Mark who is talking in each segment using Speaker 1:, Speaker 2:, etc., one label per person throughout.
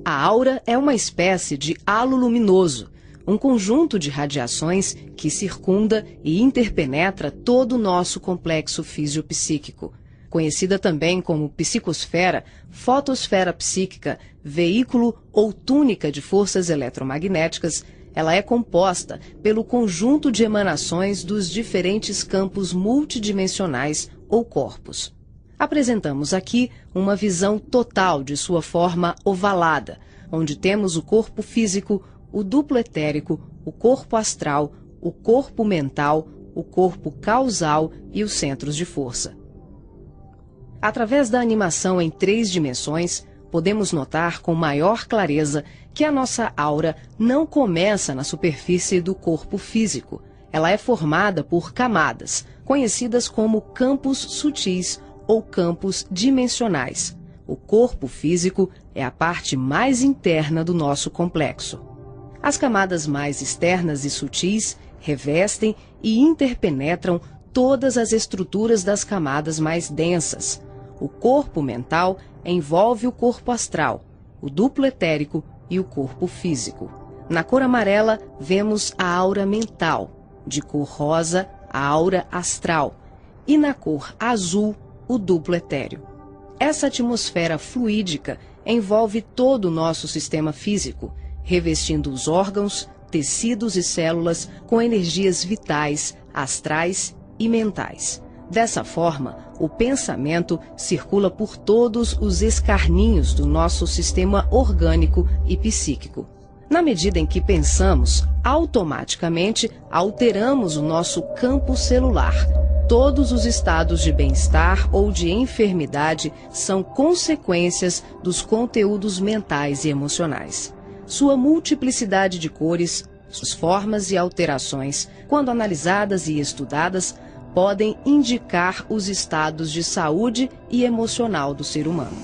Speaker 1: A aura é uma espécie de halo luminoso, um conjunto de radiações que circunda e interpenetra todo o nosso complexo fisiopsíquico. Conhecida também como psicosfera, fotosfera psíquica, veículo ou túnica de forças eletromagnéticas, ela é composta pelo conjunto de emanações dos diferentes campos multidimensionais ou corpos. Apresentamos aqui uma visão total de sua forma ovalada, onde temos o corpo físico, o duplo etérico, o corpo astral, o corpo mental, o corpo causal e os centros de força. Através da animação em 3 dimensões, podemos notar com maior clareza que a nossa aura não começa na superfície do corpo físico. Ela é formada por camadas, conhecidas como campos sutis ou campos dimensionais. O corpo físico é a parte mais interna do nosso complexo. As camadas mais externas e sutis revestem e interpenetram todas as estruturas das camadas mais densas. O corpo mental envolve o corpo astral, o duplo etérico e o corpo físico. Na cor amarela, vemos a aura mental, de cor rosa, a aura astral, e na cor azul, o duplo etéreo. Essa atmosfera fluídica envolve todo o nosso sistema físico, revestindo os órgãos, tecidos e células com energias vitais, astrais e mentais. Dessa forma, o pensamento circula por todos os escarninhos do nosso sistema orgânico e psíquico. Na medida em que pensamos, automaticamente alteramos o nosso campo celular. Todos os estados de bem-estar ou de enfermidade são consequências dos conteúdos mentais e emocionais. Sua multiplicidade de cores, suas formas e alterações, quando analisadas e estudadas, podem indicar os estados de saúde e emocional do ser humano.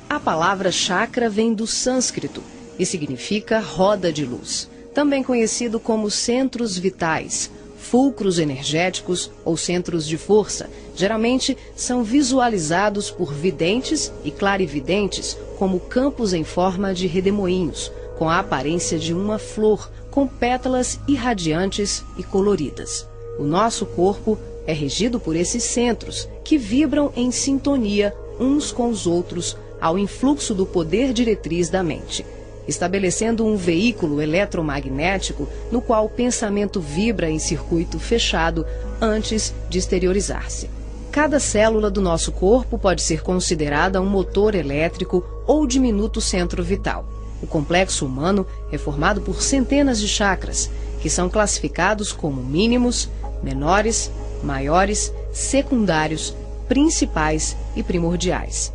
Speaker 1: A palavra chakra vem do sânscrito e significa roda de luz, também conhecido como centros vitais, fulcros energéticos ou centros de força. Geralmente são visualizados por videntes e clarividentes como campos em forma de redemoinhos, com a aparência de uma flor, com pétalas irradiantes e coloridas. O nosso corpo é regido por esses centros, que vibram em sintonia uns com os outros ao influxo do poder diretriz da mente, estabelecendo um veículo eletromagnético no qual o pensamento vibra em circuito fechado antes de exteriorizar-se. Cada célula do nosso corpo pode ser considerada um motor elétrico ou diminuto centro vital. O complexo humano é formado por centenas de chakras, que são classificados como mínimos, menores, maiores, secundários, principais e primordiais.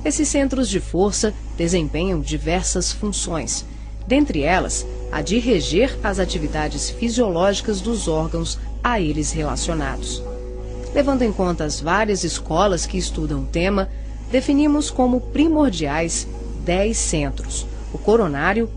Speaker 1: Esses centros de força desempenham diversas funções, dentre elas a de reger as atividades fisiológicas dos órgãos a eles relacionados. Levando em conta as várias escolas que estudam o tema, definimos como primordiais 10 centros: o coronário,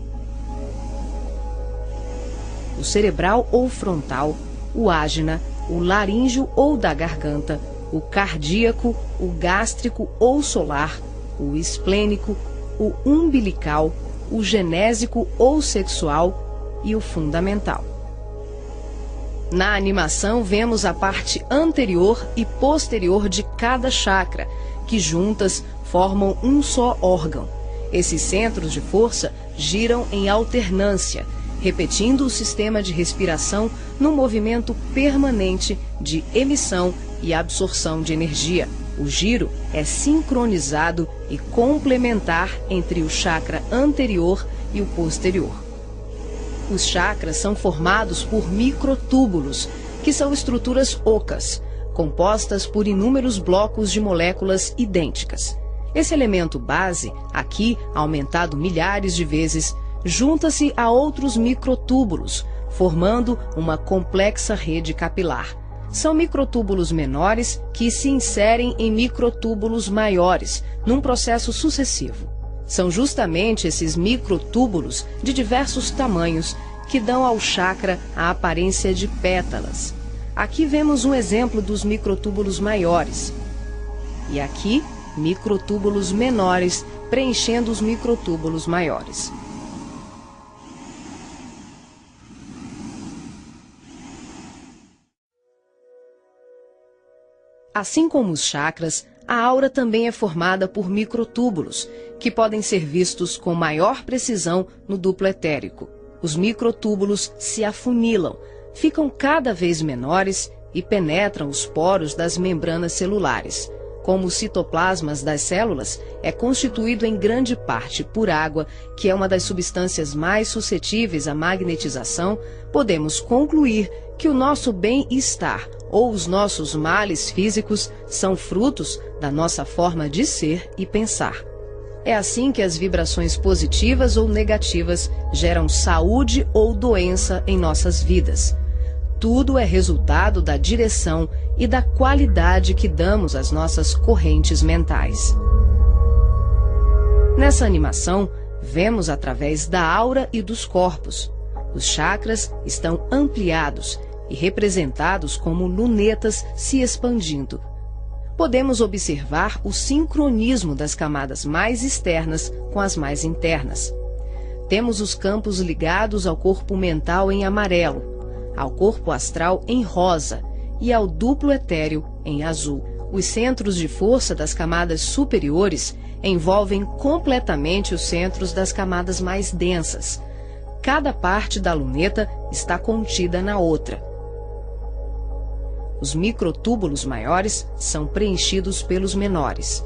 Speaker 1: o cerebral ou frontal, o ágina, o laríngeo ou da garganta, o cardíaco, o gástrico ou solar, o esplênico, o umbilical, o genésico ou sexual e o fundamental. Na animação vemos a parte anterior e posterior de cada chakra, que juntas formam um só órgão. Esses centros de força giram em alternância, repetindo o sistema de respiração num movimento permanente de emissão e absorção de energia. O giro é sincronizado e complementar entre o chakra anterior e o posterior. Os chakras são formados por microtúbulos, que são estruturas ocas, compostas por inúmeros blocos de moléculas idênticas. Esse elemento base, aqui aumentado milhares de vezes, junta-se a outros microtúbulos, formando uma complexa rede capilar. São microtúbulos menores que se inserem em microtúbulos maiores, num processo sucessivo. São justamente esses microtúbulos de diversos tamanhos que dão ao chakra a aparência de pétalas. Aqui vemos um exemplo dos microtúbulos maiores. E aqui microtúbulos menores preenchendo os microtúbulos maiores. Assim como os chakras, a aura também é formada por microtúbulos, que podem ser vistos com maior precisão no duplo etérico. Os microtúbulos se afunilam, ficam cada vez menores e penetram os poros das membranas celulares. Como os citoplasmas das células é constituído em grande parte por água, que é uma das substâncias mais suscetíveis à magnetização, podemos concluir que o nosso bem-estar ou os nossos males físicos são frutos da nossa forma de ser e pensar. É assim que as vibrações positivas ou negativas geram saúde ou doença em nossas vidas. Tudo é resultado da direção e da qualidade que damos às nossas correntes mentais. Nessa animação, vemos através da aura e dos corpos. Os chakras estão ampliados e representados como lunetas se expandindo. Podemos observar o sincronismo das camadas mais externas com as mais internas. Temos os campos ligados ao corpo mental em amarelo, ao corpo astral em rosa e ao duplo etéreo em azul. Os centros de força das camadas superiores envolvem completamente os centros das camadas mais densas. Cada parte da luneta está contida na outra. Os microtúbulos maiores são preenchidos pelos menores.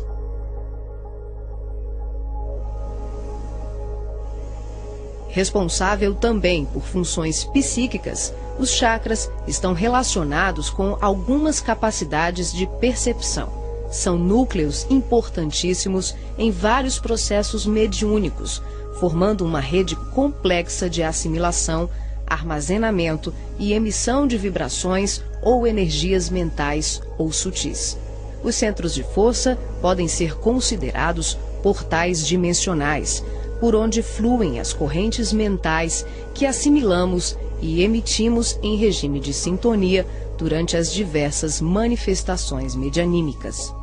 Speaker 1: Responsável também por funções psíquicas, os chakras estão relacionados com algumas capacidades de percepção. São núcleos importantíssimos em vários processos mediúnicos, formando uma rede complexa de assimilação, armazenamento e emissão de vibrações ou energias mentais ou sutis. Os centros de força podem ser considerados portais dimensionais, por onde fluem as correntes mentais que assimilamos e emitimos em regime de sintonia durante as diversas manifestações medianímicas.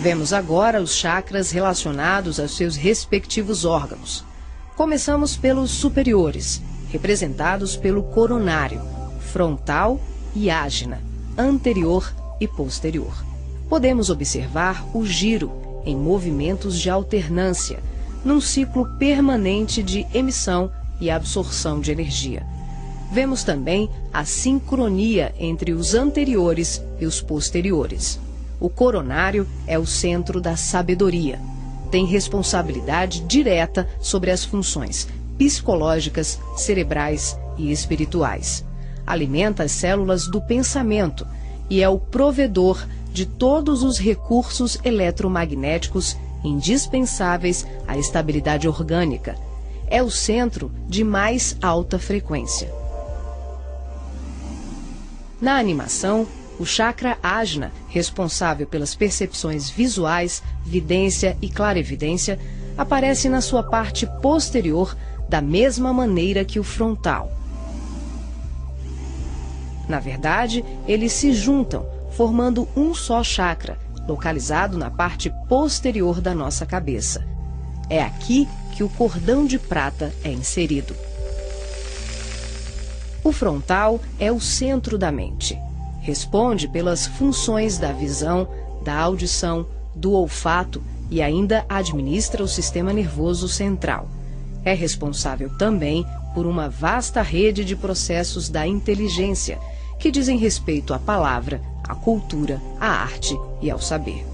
Speaker 1: Vemos agora os chakras relacionados aos seus respectivos órgãos. Começamos pelos superiores, representados pelo coronário, frontal e ágina, anterior e posterior. Podemos observar o giro em movimentos de alternância, num ciclo permanente de emissão e absorção de energia. Vemos também a sincronia entre os anteriores e os posteriores. O coronário é o centro da sabedoria. Tem responsabilidade direta sobre as funções psicológicas, cerebrais e espirituais. Alimenta as células do pensamento e é o provedor de todos os recursos eletromagnéticos indispensáveis à estabilidade orgânica. É o centro de mais alta frequência. Na animação, o chakra ágina, responsável pelas percepções visuais, vidência e clarevidência, aparece na sua parte posterior da mesma maneira que o frontal. Na verdade, eles se juntam, formando um só chakra, localizado na parte posterior da nossa cabeça. É aqui que o cordão de prata é inserido. O frontal é o centro da mente. Responde pelas funções da visão, da audição, do olfato e ainda administra o sistema nervoso central. É responsável também por uma vasta rede de processos da inteligência, que dizem respeito à palavra, à cultura, à arte e ao saber.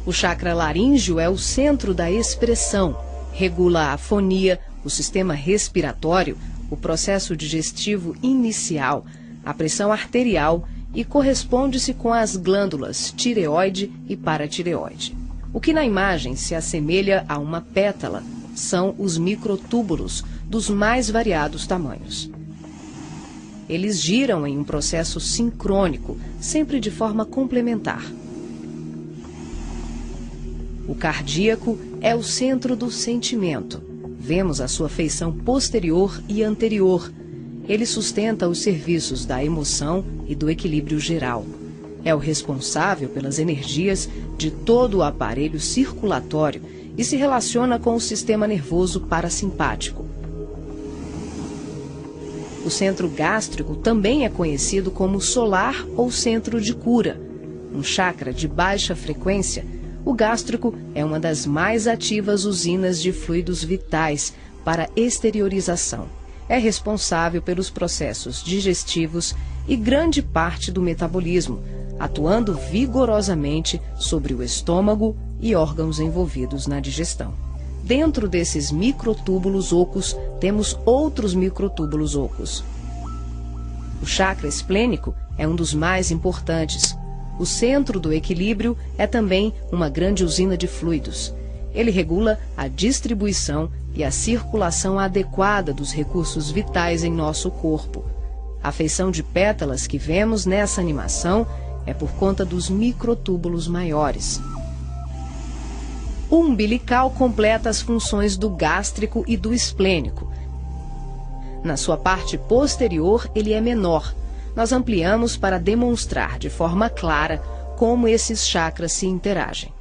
Speaker 1: O chakra laríngeo é o centro da expressão, regula a fonia, o sistema respiratório, o processo digestivo inicial, a pressão arterial e corresponde-se com as glândulas tireoide e paratireoide. O que na imagem se assemelha a uma pétala são os microtúbulos dos mais variados tamanhos. Eles giram em um processo sincrônico, sempre de forma complementar. O cardíaco é o centro do sentimento. Vemos a sua feição posterior e anterior. Ele sustenta os serviços da emoção e do equilíbrio geral. É o responsável pelas energias de todo o aparelho circulatório e se relaciona com o sistema nervoso parasimpático. O centro gástrico também é conhecido como solar ou centro de cura. Um chakra de baixa frequência, o gástrico é uma das mais ativas usinas de fluidos vitais para exteriorização. É responsável pelos processos digestivos e grande parte do metabolismo, atuando vigorosamente sobre o estômago e órgãos envolvidos na digestão. Dentro desses microtúbulos ocos, temos outros microtúbulos ocos. O chakra esplênico é um dos mais importantes. O centro do equilíbrio é também uma grande usina de fluidos. Ele regula a distribuição e a circulação adequada dos recursos vitais em nosso corpo. A feição de pétalas que vemos nessa animação é por conta dos microtúbulos maiores. O umbilical completa as funções do gástrico e do esplênico. Na sua parte posterior, ele é menor. Nós ampliamos para demonstrar de forma clara como esses chakras se interagem.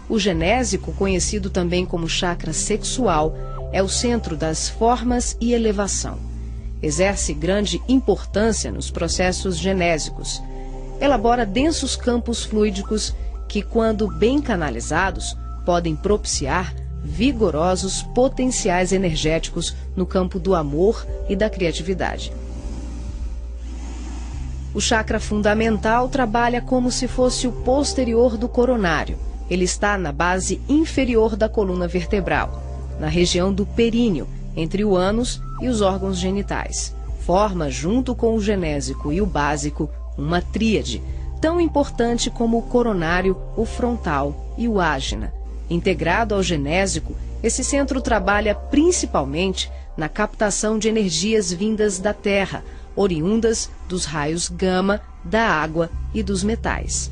Speaker 1: O genésico, conhecido também como chakra sexual, é o centro das formas e elevação. Exerce grande importância nos processos genésicos. Elabora densos campos fluídicos que, quando bem canalizados, podem propiciar vigorosos potenciais energéticos no campo do amor e da criatividade. O chakra fundamental trabalha como se fosse o posterior do coronário. Ele está na base inferior da coluna vertebral, na região do períneo, entre o ânus e os órgãos genitais. Forma, junto com o genésico e o básico, uma tríade, tão importante como o coronário, o frontal e o ágina. Integrado ao genésico, esse centro trabalha principalmente na captação de energias vindas da Terra, oriundas dos raios gama, da água e dos metais.